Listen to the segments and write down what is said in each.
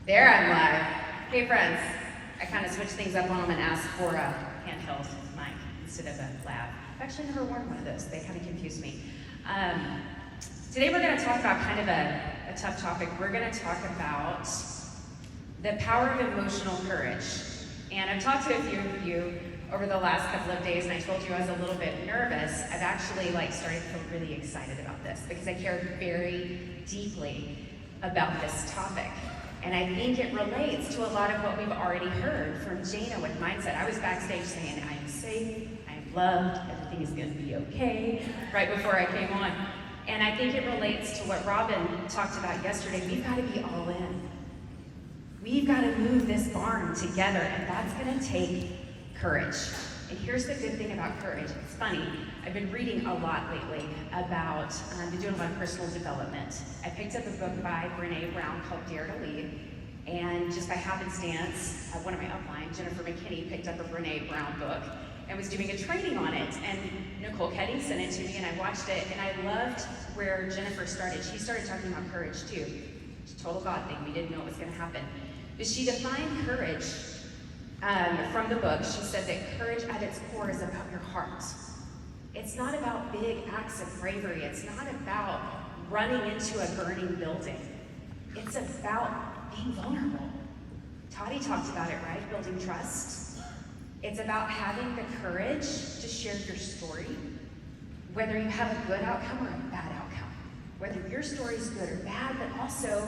There I'm live. Hey friends, I kind of switched things up on them and asked for a handheld mic instead of a lav. I've actually never worn one of those. They kind of confuse me. Today we're going to talk about kind of a tough topic. We're going to talk about the power of emotional courage. And I've talked to a few of you over the last couple of days, and I told you I was a little bit nervous. I've actually started to feel really excited about this because I care very deeply about this topic. And I think it relates to a lot of what we've already heard from Jana with Mindset. I was backstage saying, I am safe, I am loved, everything is going to be okay, right before I came on. And I think it relates to what Robin talked about yesterday. We've got to be all in. We've got to move this barn together, and that's going to take courage. And here's the good thing about courage. It's funny. I've been reading a lot lately about, I've been doing a lot of personal development. I picked up a book by Brene Brown called Dare to Lead. And just by happenstance, one of my upline, Jennifer McKinney, picked up a Brene Brown book and was doing a training on it. And Nicole Ketty sent it to me, and I watched it, and I loved where Jennifer started. She started talking about courage too. It's a total God thing. We didn't know it was going to happen. But she defined courage from the book. She said that courage at its core is about your heart. It's not about big acts of bravery. It's not about running into a burning building. It's about being vulnerable. Toddy talked about it, right? Building trust. It's about having the courage to share your story, whether you have a good outcome or a bad outcome, whether your story is good or bad, but also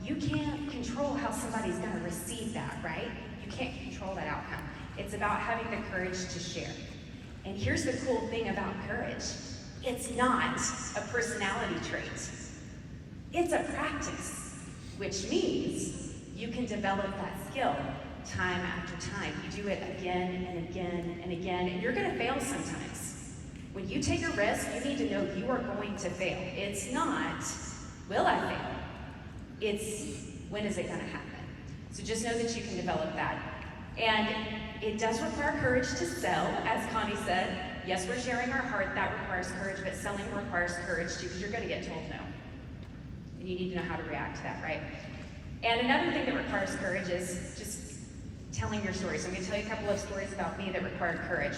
you can't control how somebody's going to receive that, right? You can't control that outcome. It's about having the courage to share. And here's the cool thing about courage. It's not a personality trait. It's a practice, which means you can develop that skill time after time. You do it again and again and again, and you're going to fail sometimes. When you take a risk, you need to know you are going to fail. It's not, will I fail? It's, when is it going to happen? So just know that you can develop that. And it does require courage to sell, as Connie said. Yes, we're sharing our heart, that requires courage, but selling requires courage too, because you're going to get told no. And you need to know how to react to that, right? And another thing that requires courage is just telling your story. So I'm going to tell you a couple of stories about me that required courage.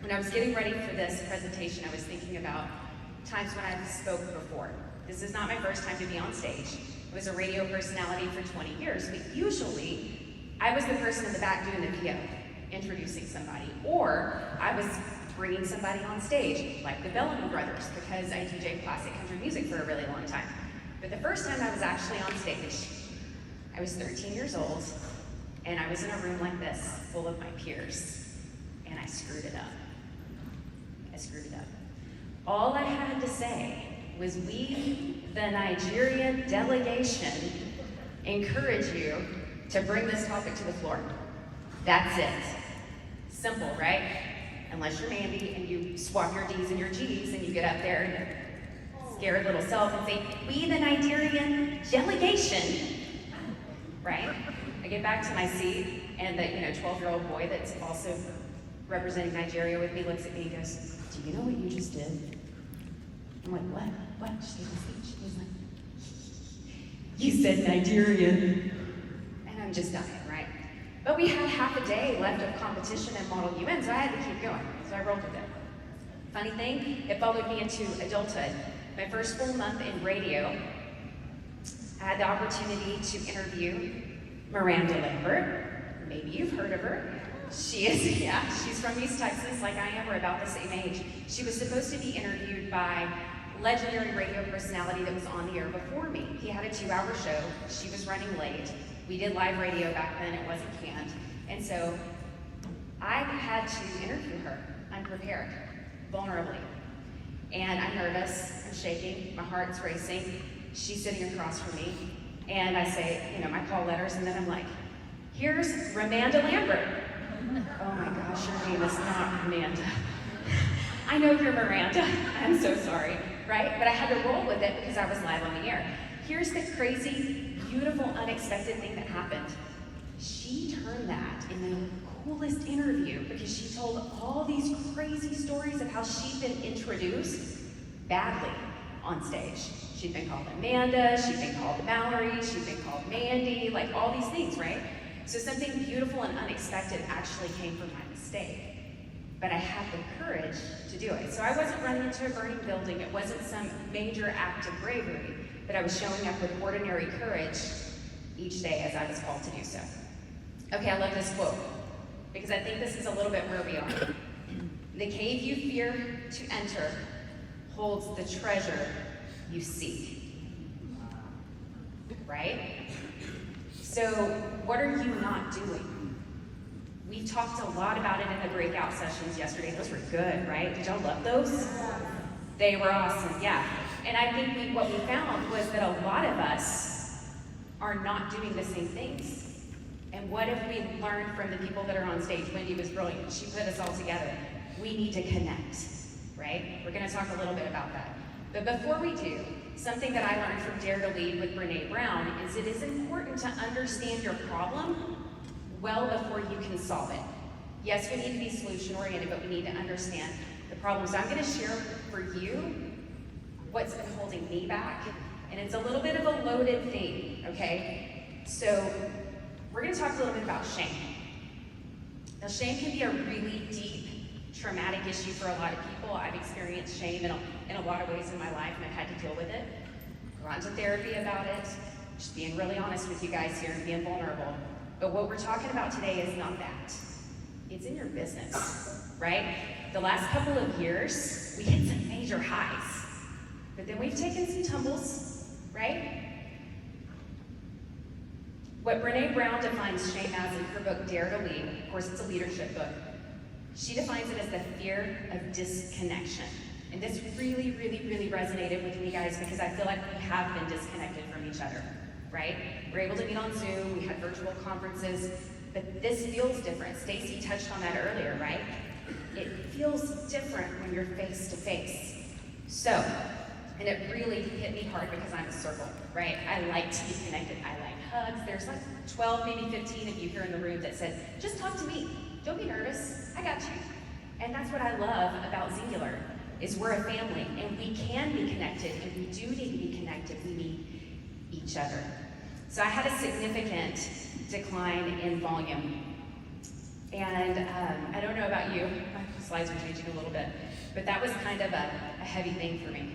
When I was getting ready for this presentation, I was thinking about times when I've spoke before. This is not my first time to be on stage. I was a radio personality for 20 years, but usually I was the person in the back doing the PO, introducing somebody, or I was bringing somebody on stage, like the Bellamy Brothers, because I DJ classic country music for a really long time. But the first time I was actually on stage, I was 13 years old, and I was in a room like this, full of my peers, and I screwed it up. I screwed it up. All I had to say was, we, the Nigerian delegation, encourage you to bring this topic to the floor. That's it. Simple, right? Unless you're Mandee and you swap your D's and your G's and you get up there and your scared little self and say, we, the Nigerian delegation, right? I get back to my seat, and the 12-year-old boy that's also representing Nigeria with me looks at me and goes, do you know what you just did? I'm like, what? What? She gave a speech. He's like, you said Nigerian. And I'm just dying, right? But we had half a day left of competition at Model UN, so I had to keep going. So I rolled with it. Funny thing, it followed me into adulthood. My first full month in radio, I had the opportunity to interview Miranda Lambert. Maybe you've heard of her. She is, she's from East Texas, like I am. We're about the same age. She was supposed to be interviewed by legendary radio personality that was on the air before me. He had a 2-hour show. She was running late. We did live radio back then. It wasn't canned. And so I had to interview her unprepared, vulnerably. And I'm nervous. I'm shaking. My heart's racing. She's sitting across from me. And I say, my call letters, and then I'm like, here's Ramanda Lambert. Oh my gosh, your name is not Amanda. I know you're Miranda. I'm so sorry, right? But I had to roll with it because I was live on the air. Here's the crazy, beautiful, unexpected thing that happened. She turned that into the coolest interview because she told all these crazy stories of how she'd been introduced badly on stage. She'd been called Amanda, she'd been called Mallory, she'd been called Mandee, like all these things, right? So something beautiful and unexpected actually came from my mistake. But I had the courage to do it. So I wasn't running into a burning building, it wasn't some major act of bravery, but I was showing up with ordinary courage each day as I was called to do so. Okay, I love this quote, because I think this is a little bit where we are. The cave you fear to enter holds the treasure you seek. Right? So, what are you not doing? We talked a lot about it in the breakout sessions yesterday. Those were good, right? Did y'all love those? They were awesome, yeah. And I think what we found was that a lot of us are not doing the same things. And what have we learned from the people that are on stage? Wendy was brilliant. She put us all together. We need to connect, right? We're going to talk a little bit about that. But before we do, something that I learned from Dare to Lead with Brene Brown is it is important to understand your problem well before you can solve it. Yes, we need to be solution-oriented, but we need to understand the problems. I'm going to share for you what's been holding me back, and it's a little bit of a loaded theme, okay? So we're going to talk a little bit about shame. Now, shame can be a really deep, traumatic issue for a lot of people. I've experienced shame in a lot of ways in my life, and I've had to deal with it. Gone to therapy about it, just being really honest with you guys here and being vulnerable. But what we're talking about today is not that. It's in your business, right? The last couple of years, we hit some major highs, but then we've taken some tumbles, right? What Brene Brown defines shame as in her book, Dare to Lead, of course it's a leadership book, she defines it as the fear of disconnection. And this really, really, really resonated with me, guys, because I feel like we have been disconnected from each other, right? We're able to meet on Zoom, we had virtual conferences, but this feels different. Stacy touched on that earlier, right? It feels different when you're face to face. So, and it really hit me hard because I'm a circle, right? I like to be connected, I like hugs. There's like 12, maybe 15 of you here in the room that said, just talk to me. Don't be nervous, I got you. And that's what I love about Xyngular, is we're a family, and we can be connected, and we do need to be connected. We need each other. So I had a significant decline in volume. And I don't know about you, my slides are changing a little bit, but that was kind of a heavy thing for me.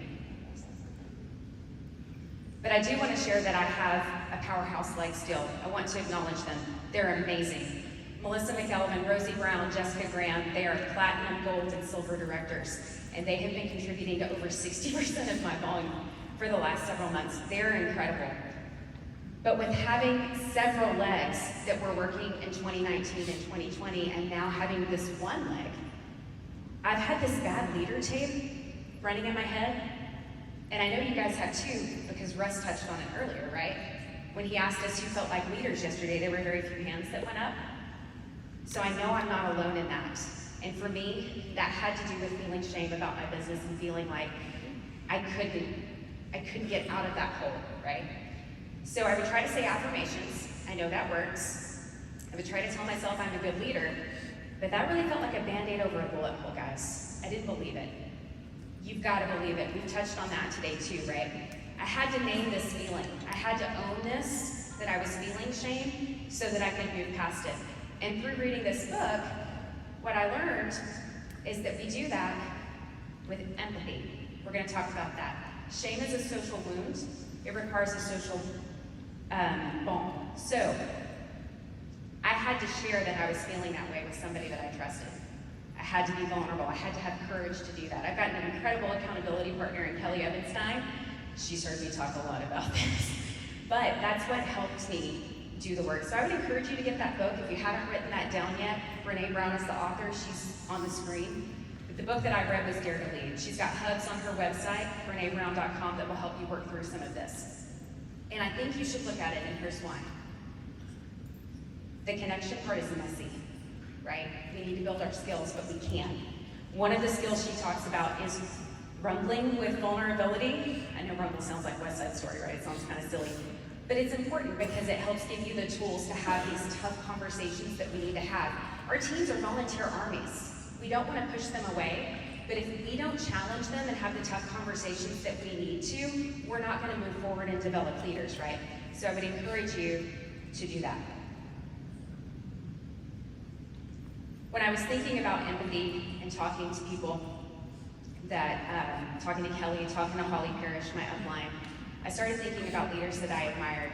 But I do want to share that I have a powerhouse like Steel. I want to acknowledge them. They're amazing. Melissa McElvin, Rosie Brown, Jessica Graham, they are platinum, gold, and silver directors. And they have been contributing to over 60% of my volume for the last several months. They're incredible. But with having several legs that were working in 2019 and 2020, and now having this one leg, I've had this bad leader tape running in my head. And I know you guys have too, because Russ touched on it earlier, right? When he asked us who felt like leaders yesterday, there were very few hands that went up. So I know I'm not alone in that. And for me, that had to do with feeling shame about my business and feeling like I couldn't get out of that hole, right? So I would try to say affirmations. I know that works. I would try to tell myself I'm a good leader, but that really felt like a Band-Aid over a bullet hole, guys. I didn't believe it. You've got to believe it. We've touched on that today too, right? I had to name this feeling. I had to own this, that I was feeling shame, so that I could move past it. And through reading this book, what I learned is that we do that with empathy. We're going to talk about that. Shame is a social wound. It requires a social balm. So I had to share that I was feeling that way with somebody that I trusted. I had to be vulnerable. I had to have courage to do that. I've got an incredible accountability partner in Kelly Evanstein. She's heard me talk a lot about this. But that's what helped me do the work. So I would encourage you to get that book. If you haven't written that down yet, Brene Brown is the author. She's on the screen. But the book that I read was Dare to Lead. She's got hubs on her website, brenebrown.com, that will help you work through some of this. And I think you should look at it, and here's why. The connection part is messy, right? We need to build our skills, but we can. One of the skills she talks about is rumbling with vulnerability. I know rumble sounds like West Side Story, right? It sounds kind of silly. But it's important because it helps give you the tools to have these tough conversations that we need to have. Our teams are volunteer armies. We don't want to push them away, But if we don't challenge them and have the tough conversations that we need to, we're not going to move forward and develop leaders, right? So I would encourage you to do that. When I was thinking about empathy and talking to people, talking to Kelly, talking to Holly Parrish, my upline, I started thinking about leaders that I admired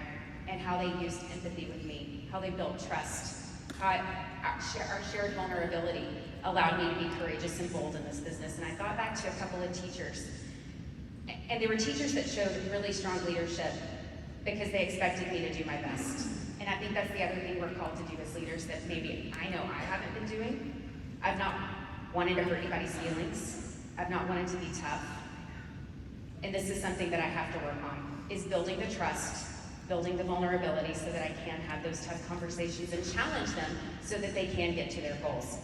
and how they used empathy with me, how they built trust, how our shared vulnerability allowed me to be courageous and bold in this business. And I thought back to a couple of teachers, and they were teachers that showed really strong leadership because they expected me to do my best. And I think that's the other thing we're called to do as leaders that maybe I know I haven't been doing. I've not wanted to hurt anybody's feelings. I've not wanted to be tough. And this is something that I have to work on, is building the trust, building the vulnerability so that I can have those tough conversations and challenge them so that they can get to their goals.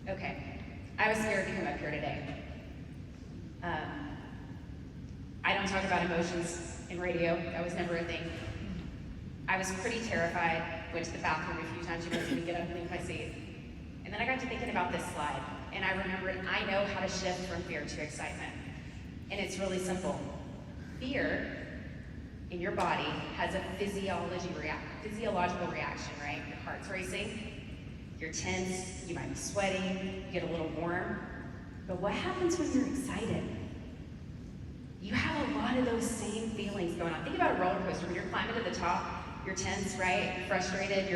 Okay, I was scared to come up here today. I don't talk about emotions in radio. That was never a thing. I was pretty terrified, went to the bathroom a few times, you guys didn't get up and leave my seat. And then I got to thinking about this slide, and I remembered I know how to shift from fear to excitement. And it's really simple. Fear in your body has a physiological reaction, right? Your heart's racing, you're tense, you might be sweating, you get a little warm. But what happens when you're excited? You have a lot of those same feelings going on. Think about a roller coaster. When you're climbing to the top, you're tense, right? You're frustrated,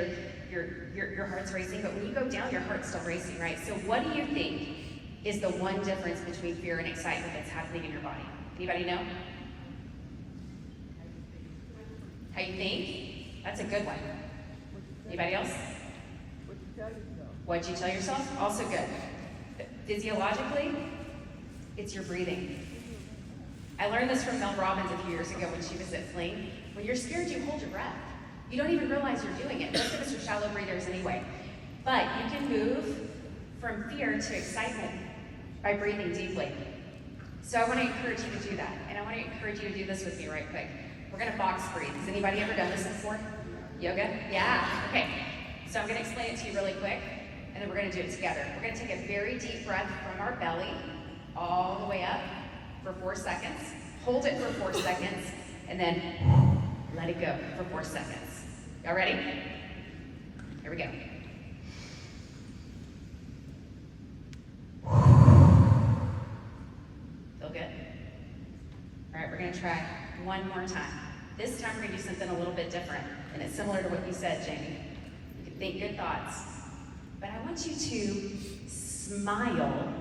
your heart's racing, but when you go down, your heart's still racing, right? So what do you think is the one difference between fear and excitement that's happening in your body? Anybody know? How you think? That's a good one. Anybody else? What you tell yourself? Also good. Physiologically, it's your breathing. I learned this from Mel Robbins a few years ago when she was at Fling. When you're scared, you hold your breath. You don't even realize you're doing it. Most of us are shallow breathers anyway. But you can move from fear to excitement by breathing deeply. So I want to encourage you to do that. And I want to encourage you to do this with me right quick. We're going to box breathe. Has anybody ever done this before? Yoga? Yeah? Okay. So I'm going to explain it to you really quick, and then we're going to do it together. We're going to take a very deep breath from our belly all the way up for 4 seconds. Hold it for 4 seconds, and then let it go for 4 seconds. Y'all ready? Here we go. Feel good? All right, we're going to try one more time. This time we're going to do something a little bit different, and it's similar to what you said, Jamie. You can think good thoughts, but I want you to smile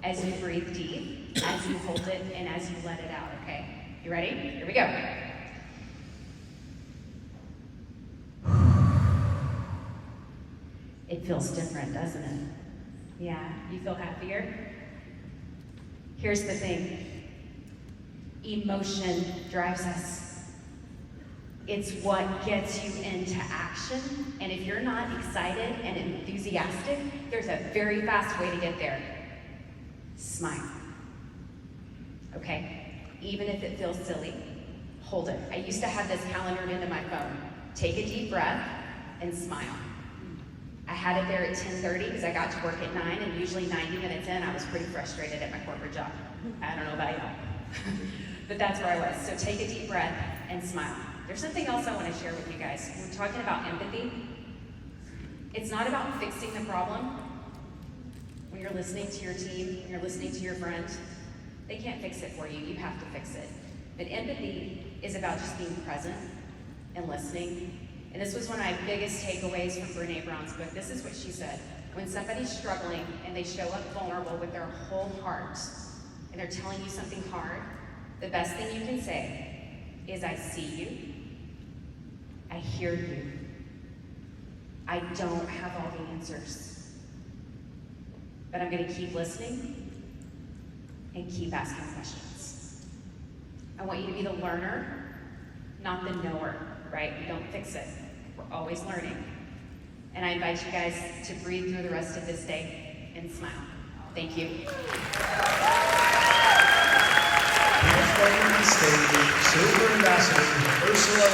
as you breathe deep, as you hold it, and as you let it out, okay? You ready? Here we go. It feels different, doesn't it? Yeah, you feel happier? Here's the thing. Emotion drives us. It's what gets you into action, and if you're not excited and enthusiastic, there's a very fast way to get there. Smile. Okay? Even if it feels silly, hold it. I used to have this calendared into my phone. Take a deep breath and smile. I had it there at 10:30 because I got to work at 9, and usually 90 minutes in, I was pretty frustrated at my corporate job. I don't know about y'all. But that's where I was. So take a deep breath and smile. There's something else I want to share with you guys. We're talking about empathy. It's not about fixing the problem. When you're listening to your team, when you're listening to your friend, they can't fix it for you. You have to fix it. But empathy is about just being present and listening. And this was one of my biggest takeaways from Brené Brown's book. This is what she said. When somebody's struggling and they show up vulnerable with their whole heart, and they're telling you something hard, the best thing you can say is, I see you, I hear you, I don't have all the answers, but I'm going to keep listening and keep asking questions. I want you to be the learner, not the knower, right? We don't fix it. We're always learning. And I invite you guys to breathe through the rest of this day and smile. Thank you. Welcome to the stage, Silver Ambassador Ursula